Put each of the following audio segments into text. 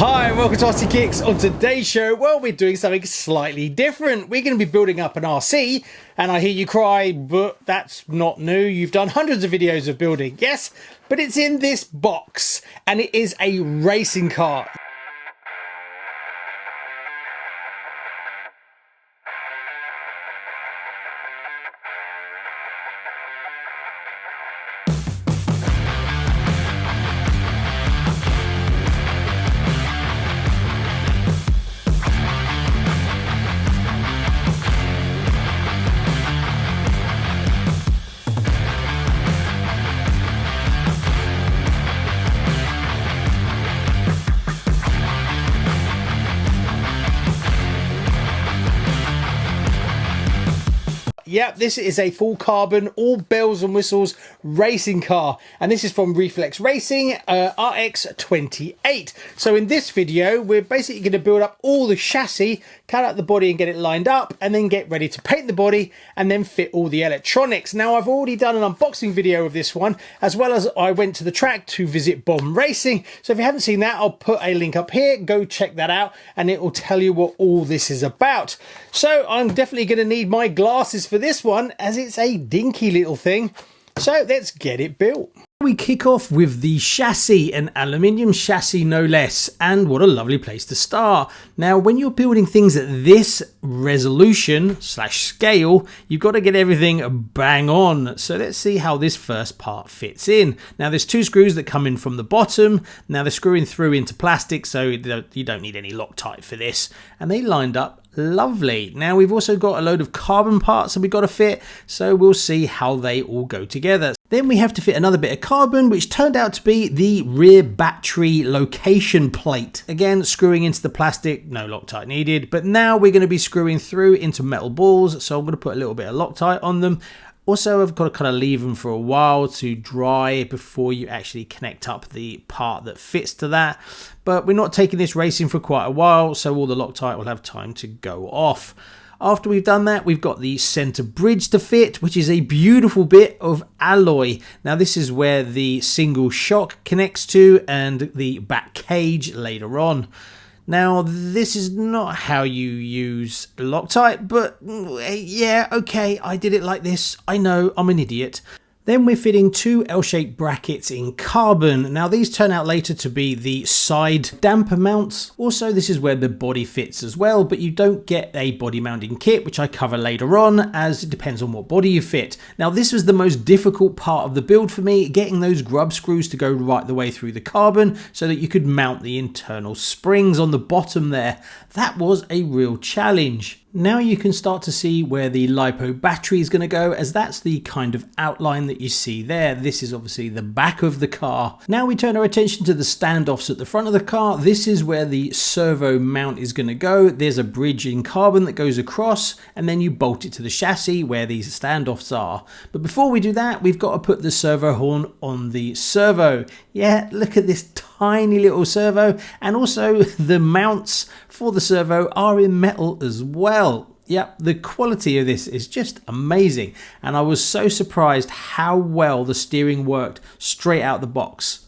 Hi, welcome to RCKicks. On today's show, well, we're doing something slightly different. We're going to be building up an RC, and I hear you cry, but that's not new. You've done hundreds of videos of building, yes, but it's in this box, and it is a racing car. Yep, this is a full carbon, all bells and whistles racing car. And this is from Reflex Racing RX28. So in this video, we're basically going to build up all the chassis, cut out the body and get it lined up, and then get ready to paint the body and then fit all the electronics. Now, I've already done an unboxing video of this one, as well as I went to the track to visit Bomb Racing. So if you haven't seen that, I'll put a link up here. Go check that out and it will tell you what all this is about. So I'm definitely going to need my glasses for this one, as it's a dinky little thing. So let's get it built. We kick off with the chassis, an aluminium chassis no less, and what a lovely place to start. Now, when you're building things at this resolution / scale, you've got to get everything bang on. So let's see how this first part fits in. Now, there's two screws that come in from the bottom. Now they're screwing through into plastic, so you don't need any Loctite for this, and they lined up lovely. Now we've also got a load of carbon parts that we've got to fit, so we'll see how they all go together. Then we have to fit another bit of carbon, which turned out to be the rear battery location plate. Again, screwing into the plastic, no Loctite needed, but now we're going to be screwing through into metal balls, so I'm going to put a little bit of Loctite on them. Also, I've got to kind of leave them for a while to dry before you actually connect up the part that fits to that. But we're not taking this racing for quite a while, so all the Loctite will have time to go off. After we've done that, we've got the center bridge to fit, which is a beautiful bit of alloy. Now, this is where the single shock connects to and the back cage later on. Now, this is not how you use Loctite, but yeah, okay, I did it like this. I know, I'm an idiot. Then we're fitting two L-shaped brackets in carbon. Now these turn out later to be the side damper mounts. Also, this is where the body fits as well, but you don't get a body mounting kit, which I cover later on, as it depends on what body you fit. Now this was the most difficult part of the build for me, getting those grub screws to go right the way through the carbon so that you could mount the internal springs on the bottom there. That was a real challenge. Now you can start to see where the LiPo battery is going to go, as that's the kind of outline that you see there. This is obviously the back of the car. Now we turn our attention to the standoffs at the front of the car. This is where the servo mount is going to go. There's a bridge in carbon that goes across, and then you bolt it to the chassis where these standoffs are. But before we do that, we've got to put the servo horn on the servo. Yeah, look at this tiny little servo, and also the mounts for the servo are in metal as well. Yep, the quality of this is just amazing, and I was so surprised how well the steering worked straight out the box.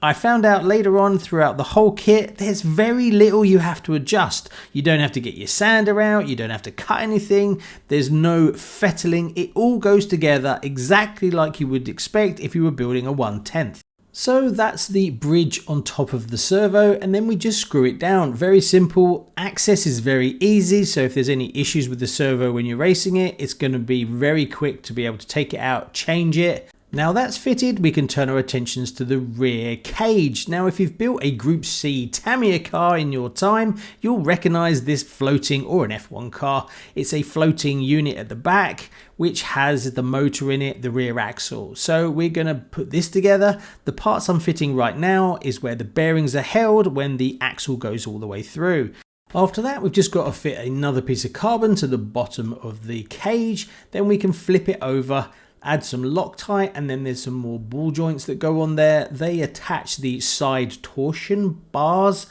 I found out later on throughout the whole kit, there's very little you have to adjust. You don't have to get your sander out, you don't have to cut anything, there's no fettling. It all goes together exactly like you would expect if you were building a 1/10. So that's the bridge on top of the servo, and then we just screw it down. Very simple. Access is very easy, so if there's any issues with the servo when you're racing it, it's going to be very quick to be able to take it out, change it. Now that's fitted, we can turn our attentions to the rear cage. Now if you've built a Group C Tamiya car in your time, you'll recognize this floating, or an F1 car. It's a floating unit at the back, which has the motor in it, the rear axle. So we're going to put this together. The parts I'm fitting right now is where the bearings are held when the axle goes all the way through. After that, we've just got to fit another piece of carbon to the bottom of the cage. Then we can flip it over, add some Loctite, and then there's some more ball joints that go on there. They attach the side torsion bars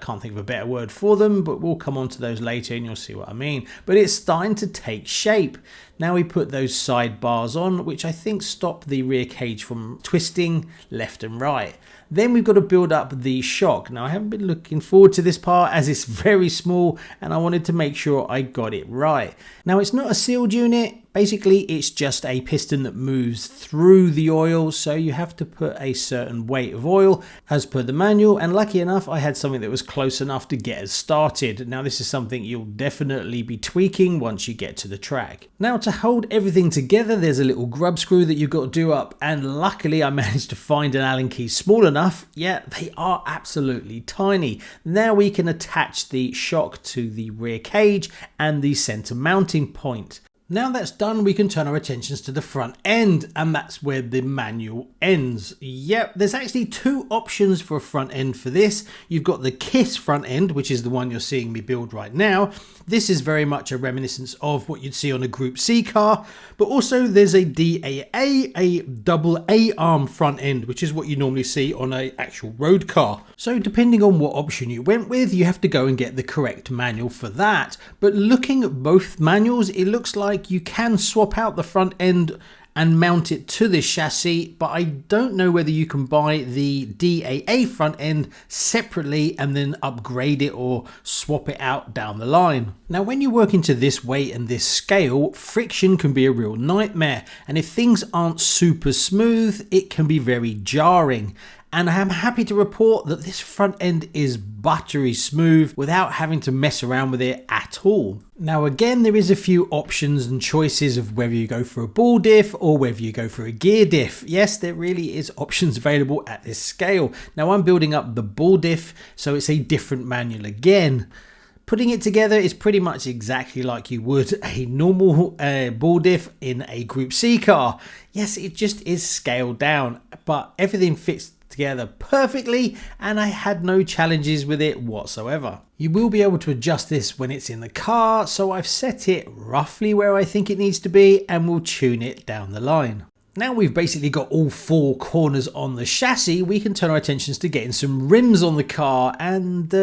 Can't think of a better word for them, but we'll come on to those later and you'll see what I mean. But it's starting to take shape. Now we put those side bars on, which I think stop the rear cage from twisting left and right. Then we've got to build up the shock. Now I haven't been looking forward to this part as it's very small and I wanted to make sure I got it right. Now it's not a sealed unit. Basically, it's just a piston that moves through the oil, so you have to put a certain weight of oil as per the manual, and lucky enough I had something that was close enough to get us started. Now this is something you'll definitely be tweaking once you get to the track. Now to hold everything together, there's a little grub screw that you've got to do up, and luckily I managed to find an Allen key small enough. Yeah, they are absolutely tiny. Now we can attach the shock to the rear cage and the center mounting point. Now that's done, we can turn our attentions to the front end, and that's where the manual ends. Yep, there's actually two options for a front end for this. You've got the KISS front end, which is the one you're seeing me build right now. This is very much a reminiscence of what you'd see on a Group C car, but also there's a DAA, a double A-arm front end, which is what you normally see on an actual road car. So depending on what option you went with, you have to go and get the correct manual for that. But looking at both manuals, it looks like you can swap out the front end and mount it to this chassis, but I don't know whether you can buy the DAA front end separately and then upgrade it or swap it out down the line. Now when you work into this weight and this scale, friction can be a real nightmare, and if things aren't super smooth, it can be very jarring. And I am happy to report that this front end is buttery smooth without having to mess around with it at all. Now again, there is a few options and choices of whether you go for a ball diff or whether you go for a gear diff. Yes, there really is options available at this scale. Now I'm building up the ball diff, so it's a different manual again. Putting it together is pretty much exactly like you would a normal ball diff in a Group C car. Yes, it just is scaled down, but everything fits together perfectly and I had no challenges with it whatsoever. You will be able to adjust this when it's in the car, so I've set it roughly where I think it needs to be and we'll tune it down the line. Now we've basically got all four corners on the chassis, we can turn our attentions to getting some rims on the car. And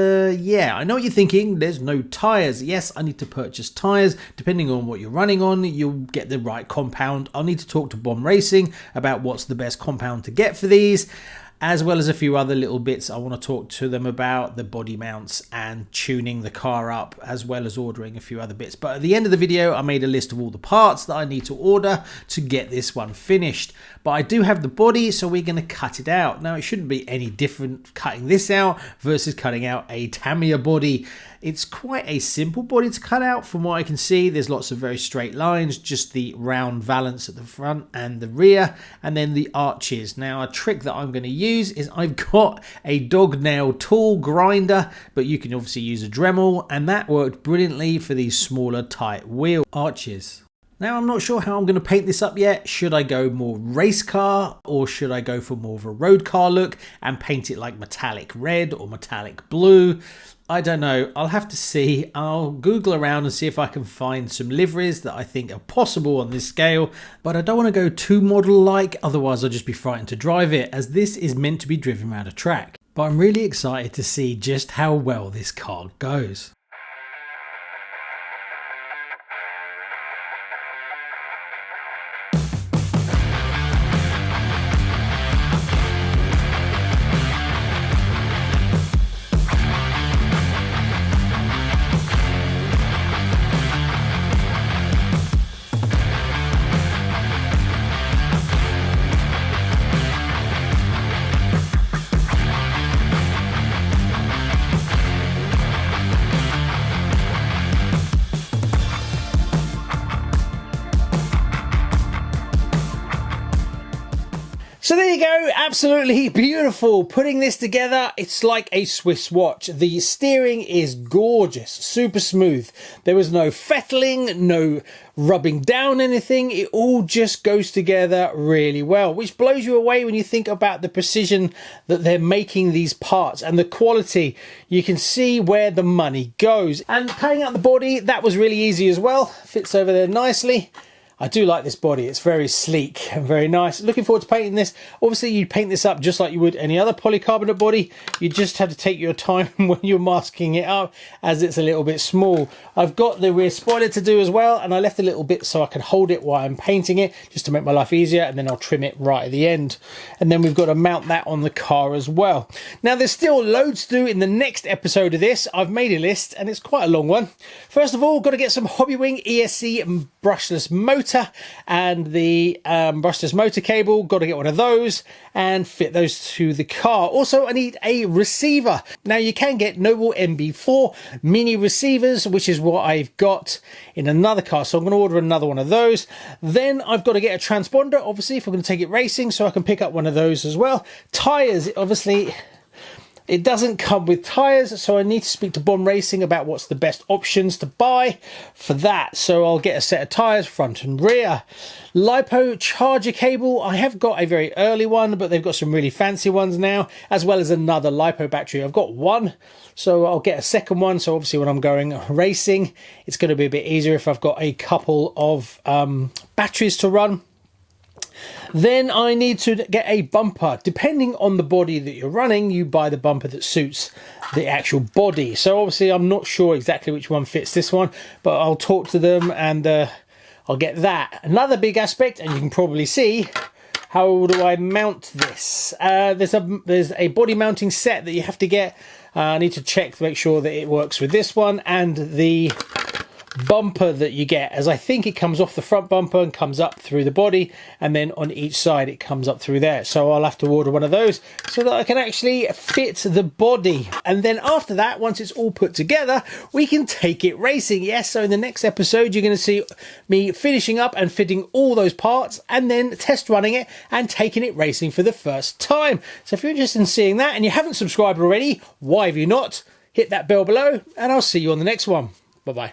yeah, I know what you're thinking, there's no tyres. Yes, I need to purchase tyres. Depending on what you're running on, you'll get the right compound. I'll need to talk to Bomb Racing about what's the best compound to get for these, as well as a few other little bits. I want to talk to them about the body mounts and tuning the car up, as well as ordering a few other bits. But at the end of the video, I made a list of all the parts that I need to order to get this one finished. But I do have the body, so we're going to cut it out. Now, it shouldn't be any different cutting this out versus cutting out a Tamiya body. It's quite a simple body to cut out from what I can see. There's lots of very straight lines, just the round valance at the front and the rear, and then the arches. Now, a trick that I'm going to use is I've got a dog nail tool grinder, but you can obviously use a Dremel, and that worked brilliantly for these smaller tight wheel arches. Now, I'm not sure how I'm going to paint this up yet. Should I go more race car or should I go for more of a road car look and paint it like metallic red or metallic blue? I don't know. I'll have to see. I'll Google around and see if I can find some liveries that I think are possible on this scale, but I don't want to go too model-like, otherwise I'll just be frightened to drive it, as this is meant to be driven around a track. But I'm really excited to see just how well this car goes. So there you go, absolutely beautiful. Putting this together, it's like a Swiss watch. The steering is gorgeous, super smooth. There was no fettling, no rubbing down anything. It all just goes together really well, which blows you away when you think about the precision that they're making these parts and the quality. You can see where the money goes. And cutting out the body, that was really easy as well. Fits over there nicely. I do like this body. It's very sleek and very nice. Looking forward to painting this. Obviously, you paint this up just like you would any other polycarbonate body. You just have to take your time when you're masking it up, as it's a little bit small. I've got the rear spoiler to do as well, and I left a little bit so I can hold it while I'm painting it, just to make my life easier, and then I'll trim it right at the end. And then we've got to mount that on the car as well. Now, there's still loads to do in the next episode of this. I've made a list, and it's quite a long one. First of all, got to get some Hobbywing ESC and brushless motor, and the brushless motor cable. Got to get one of those and fit those to the car. Also, I need a receiver. Now, you can get Noble MB4 mini receivers, which is what I've got in another car, so I'm going to order another one of those. Then I've got to get a transponder, obviously, if we're going to take it racing, so I can pick up one of those as well. Tires, obviously, it doesn't come with tyres, so I need to speak to Bomb Racing about what's the best options to buy for that. So I'll get a set of tyres, front and rear. LiPo charger cable, I have got a very early one, but they've got some really fancy ones now, as well as another LiPo battery. I've got one, so I'll get a second one. So obviously when I'm going racing, it's going to be a bit easier if I've got a couple of batteries to run. Then I need to get a bumper. Depending on the body that you're running, you buy the bumper that suits the actual body. So obviously I'm not sure exactly which one fits this one, but I'll talk to them and I'll get that. Another big aspect, and you can probably see, how do I mount this? There's a body mounting set that you have to get. I need to check to make sure that it works with this one, and the bumper that you get, as I think it comes off the front bumper and comes up through the body, and then on each side it comes up through there. So I'll have to order one of those so that I can actually fit the body. And then after that, once it's all put together, we can take it racing. Yes, so in the next episode you're going to see me finishing up and fitting all those parts, and then test running it and taking it racing for the first time. So if you're interested in seeing that and you haven't subscribed already, why have you not? Hit that bell below, and I'll see you on the next one. Bye bye.